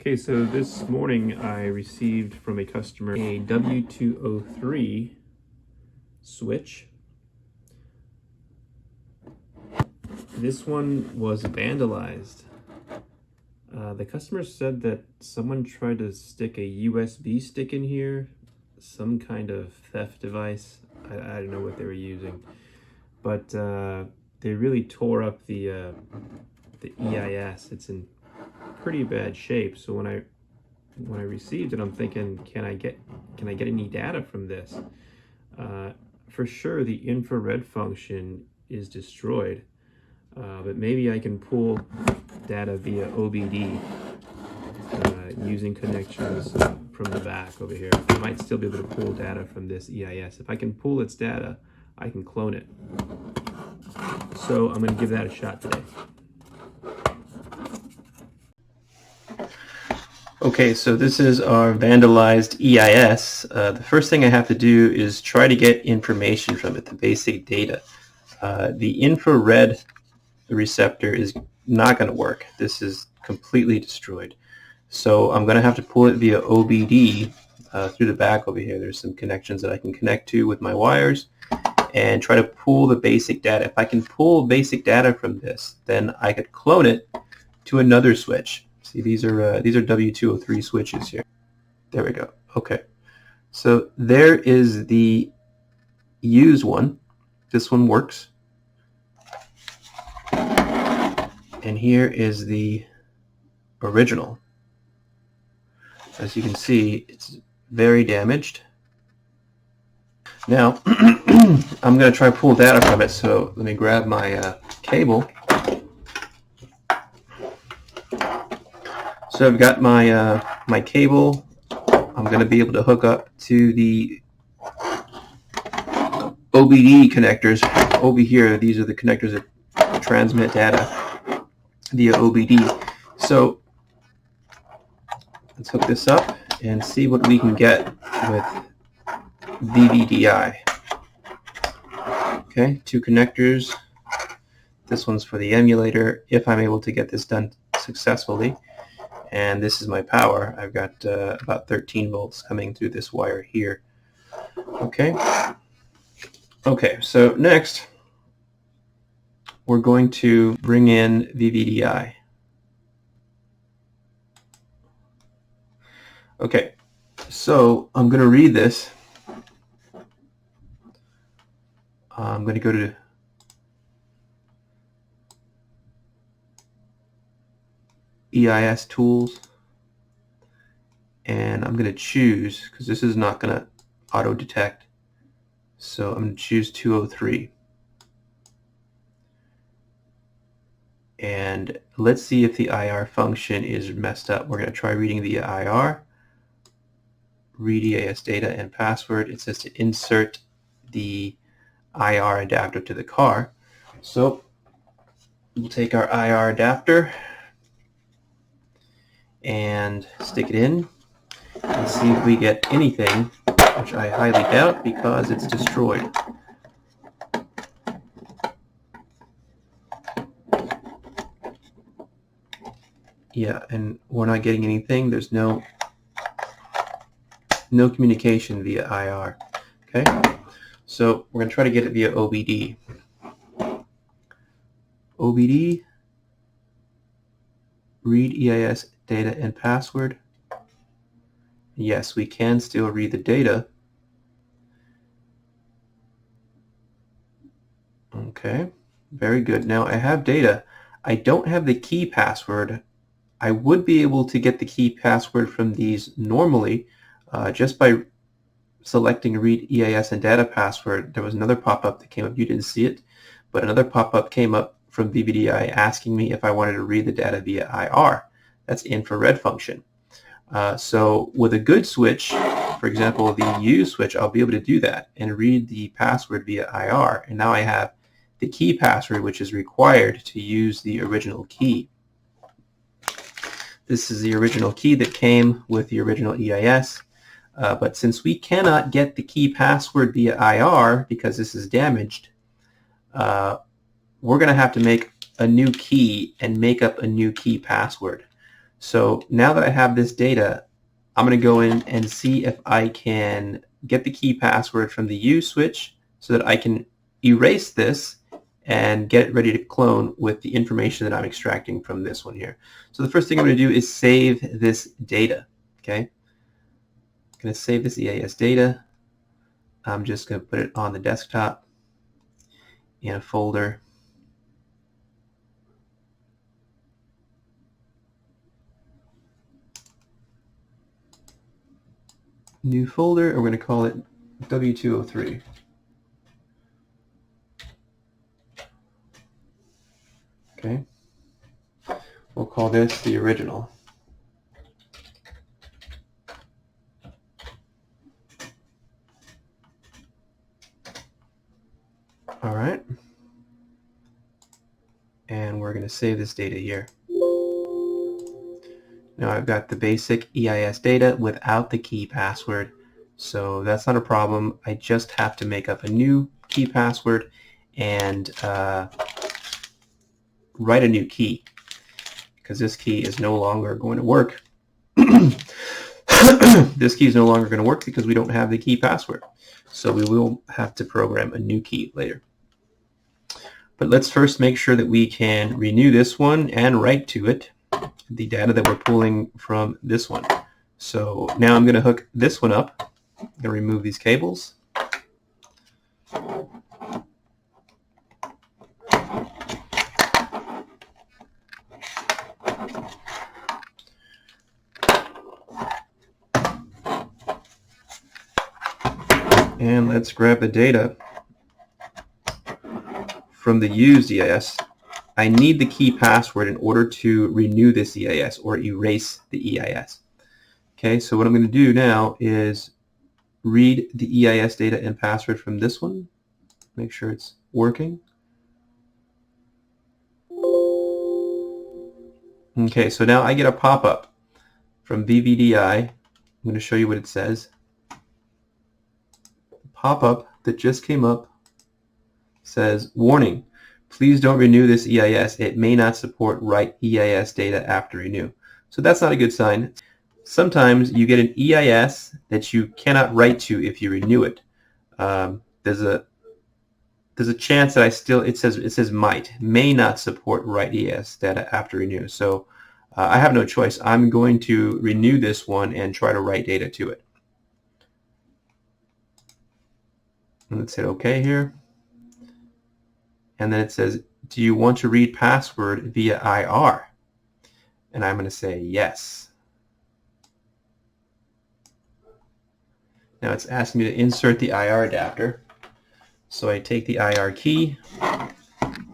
Okay, so this morning I received from a customer a W203 switch. This one was vandalized. The customer said that someone tried to stick a USB stick in here, some kind of theft device. I don't know what they were using, but they really tore up the EIS. It's in pretty bad shape. So when I received it, I'm thinking, can I get any data from this? For sure, the infrared function is destroyed, but maybe I can pull data via OBD using connections from the back over here. I might still be able to pull data from this EIS. If I can pull its data, I can clone it. So I'm going to give that a shot today. Okay, so this is our vandalized EIS. The first thing I have to do is try to get information from it, the basic data. The infrared receptor is not going to work. This is completely destroyed. So I'm going to have to pull it via OBD through the back over here. There's some connections that I can connect to with my wires and try to pull the basic data. If I can pull basic data from this, then I could clone it to another switch. See, these are W203 switches here. There we go. Okay. So there is the used one. This one works. And here is the original. As you can see, it's very damaged. Now, I'm going to try to pull data from it. So let me grab my cable. So I've got my my cable. I'm going to be able to hook up to the OBD connectors over here. These are the connectors that transmit data via OBD. So let's hook this up and see what we can get with VVDI. Okay, two connectors. This one's for the emulator, if I'm able to get this done successfully. And this is my power. I've got about 13 volts coming through this wire here. Okay. Okay, so next we're going to bring in VVDI. Okay, so I'm going to read this. I'm going to go to EIS tools, and I'm going to choose, because this is not going to auto detect, so I'm going to choose 203. And let's see if the IR function is messed up. We're going to try reading via IR, read EIS data and password. It says to insert the IR adapter to the car. So we'll take our IR adapter and stick it in and see if we get anything, which I highly doubt because it's destroyed. Yeah, and we're not getting anything. There's no communication via IR. Okay, so we're going to try to get it via OBD. OBD, read EIS data and password. Yes, we can still read the data. Okay, very good. Now I have data. I don't have the key password. I would be able to get the key password from these normally just by selecting read EIS and data password. There was another pop-up that came up. You didn't see it, but another pop-up came up from VVDI asking me if I wanted to read the data via IR. That's infrared function. So with a good switch, for example, the U switch, I'll be able to do that and read the password via IR. And now I have the key password, which is required to use the original key. This is the original key that came with the original EIS. But since we cannot get the key password via IR because this is damaged, we're going to have to make a new key and make up a new key password. So now that I have this data, I'm going to go in and see if I can get the key password from the use switch so that I can erase this and get it ready to clone with the information that I'm extracting from this one here. So the first thing I'm going to do is save this data. Okay, I'm going to save this EIS data. I'm just going to put it on the desktop in a folder. New folder, and we're going to call it W203. Okay, we'll call this the original. All right, and we're going to save this data here. Now I've got the basic EIS data without the key password, so that's not a problem. I just have to make up a new key password and write a new key, because this key is no longer going to work. This key is no longer going to work because we don't have the key password. So we will have to program a new key later. But let's first make sure that we can renew this one and write to it the data that we're pulling from this one. So now I'm going to hook this one up. I'm going to remove these cables. And let's grab the data from the used EIS. I need the key password in order to renew this EIS or erase the EIS. Okay, so what I'm going to do now is read the EIS data and password from this one. Make sure it's working. Okay, so now I get a pop-up from VVDI. I'm going to show you what it says. The pop-up that just came up says, warning, please don't renew this EIS. It may not support write EIS data after renew. So that's not a good sign. Sometimes you get an EIS that you cannot write to if you renew it. There's a chance that it says may not support write EIS data after renew. So I have no choice. I'm going to renew this one and try to write data to it. And let's hit OK here. And then it says, do you want to read password via IR? And I'm going to say yes. Now it's asking me to insert the IR adapter. So I take the IR key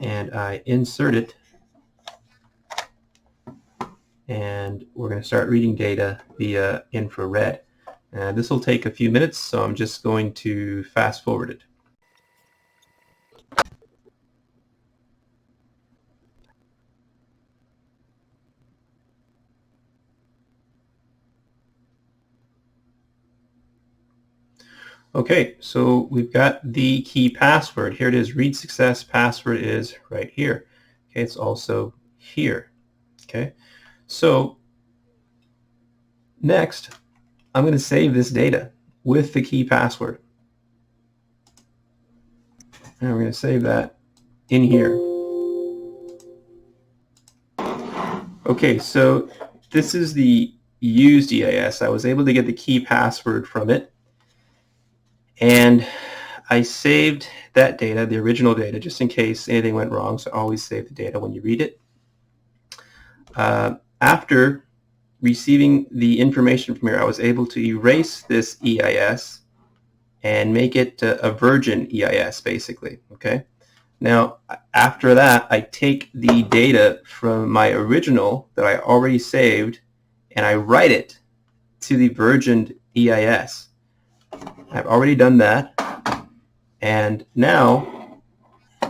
and I insert it. And we're going to start reading data via infrared. This will take a few minutes, so I'm just going to fast forward it. Okay, so we've got the key password. Here it is. Read success password is right here. Okay, it's also here. Okay, so next I'm going to save this data with the key password. And we're going to save that in here. Okay, so this is the used EIS. I was able to get the key password from it. And I saved that data, the original data, just in case anything went wrong. So always save the data when you read it. After receiving the information from here, I was able to erase this EIS and make it a virgin EIS, basically. Okay. Now, after that, I take the data from my original that I already saved, and I write it to the virgin EIS. I've already done that, and now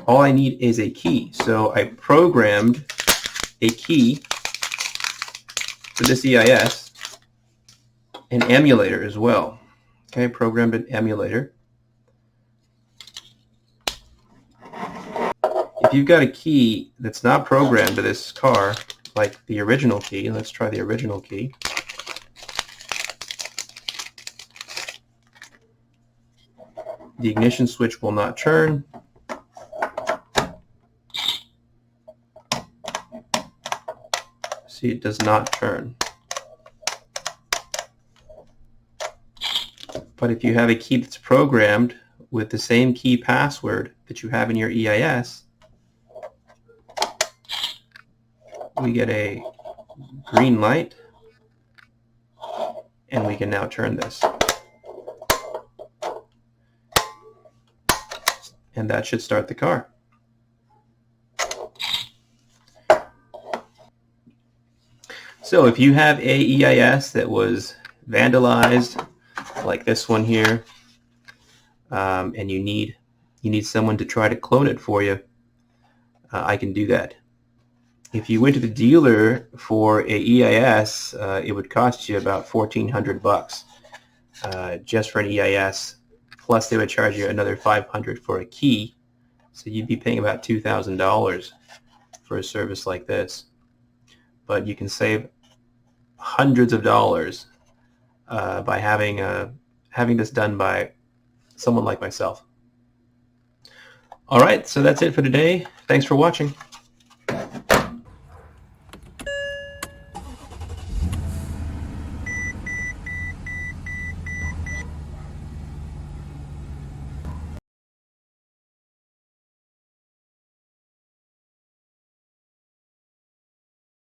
all I need is a key. So I programmed a key for this EIS, an emulator as well. Okay, programmed an emulator. If you've got a key that's not programmed to this car, like the original key. Let's try the original key. The ignition switch will not turn. See, it does not turn. But if you have a key that's programmed with the same key password that you have in your EIS, we get a green light, and we can now turn this. And that should start the car. So if you have a EIS that was vandalized, like this one here, and you need someone to try to clone it for you, I can do that. If you went to the dealer for a EIS, it would cost you about $1,400 just for an EIS. Plus, they would charge you another $500 for a key, so you'd be paying about $2,000 for a service like this. But you can save hundreds of dollars by having this done by someone like myself. All right, so that's it for today. Thanks for watching.